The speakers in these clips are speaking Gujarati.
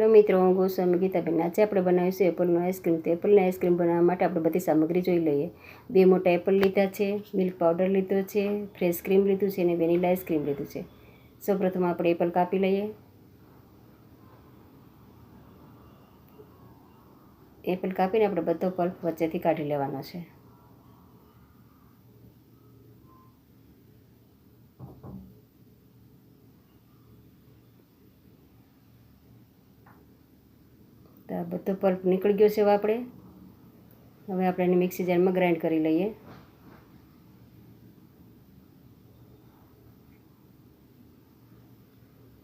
હેલો મિત્રો, હું ગોસ્વામી ગીતાબેન. આજે આપણે બનાવીશું એપલનું આઈસ્ક્રીમ. તો એપલની આઈસ્ક્રીમ બનાવવા માટે આપણે બધી સામગ્રી જોઈ લઈએ. 2 મોટા એપલ લીધા છે, મિલ્ક પાવડર લીધો છે, ફ્રેશ ક્રીમ લીધું છે અને વેનીલા આઈસ્ક્રીમ લીધું છે. સૌપ્રથમ આપણે એપલ કાપી લઈએ. એપલ કાપીને આપણે બધો પલ્પ વચ્ચેથી કાઢી લેવાનો છે. તો આ બધો પલ્પ નીકળી ગયો છે. હવે આપણે એને મિક્સી જારમાં ગ્રાઇન્ડ કરી લઈએ.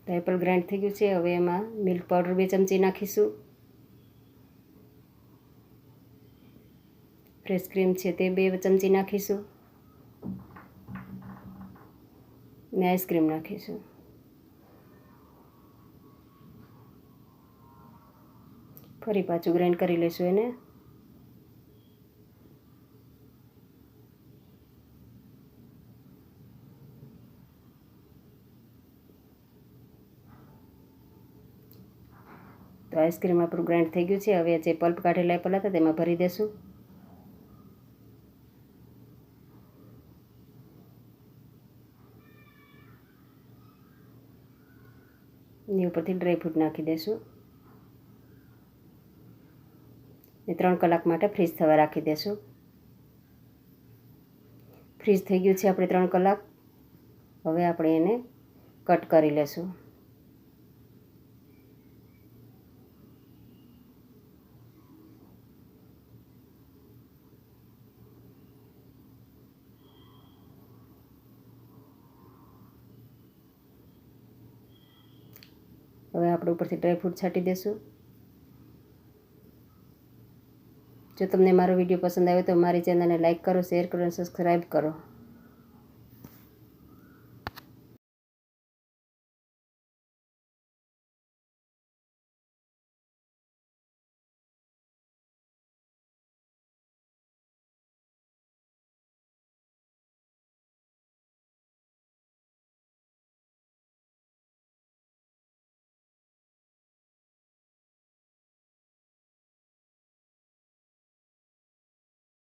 તો એપલ ગ્રાઇન્ડ થઈ ગયું છે. હવે એમાં મિલ્ક પાવડર 2 ચમચી નાખીશું. ફ્રેશ ક્રીમ છે તે 2 ચમચી નાખીશું ને આઈસ્ક્રીમ નાખીશું. ફરી પાછું ગ્રાઇન્ડ કરી લઈશું એને. તો આઈસ્ક્રીમ આપણું ગ્રાઇન્ડ થઈ ગયું છે. હવે જે પલ્પ કાઢેલા એપલ હતા તેમાં ભરી દેશું. એની ઉપરથી ડ્રાયફ્રૂટ નાખી દઈશું ને 3 કલાક માટે ફ્રીઝ થવા રાખી દઈશું. ફ્રીઝ થઈ ગયું છે આપણે 3 કલાક. હવે આપણે એને કટ કરી લેશું. હવે આપણે ઉપરથી ડ્રાયફ્રૂટ છાંટી દઈશું. જો તમને મારો વિડીયો પસંદ આવે તો મારી ચેનલને લાઈક કરો, શેર કરો અને સબસ્ક્રાઈબ કરો.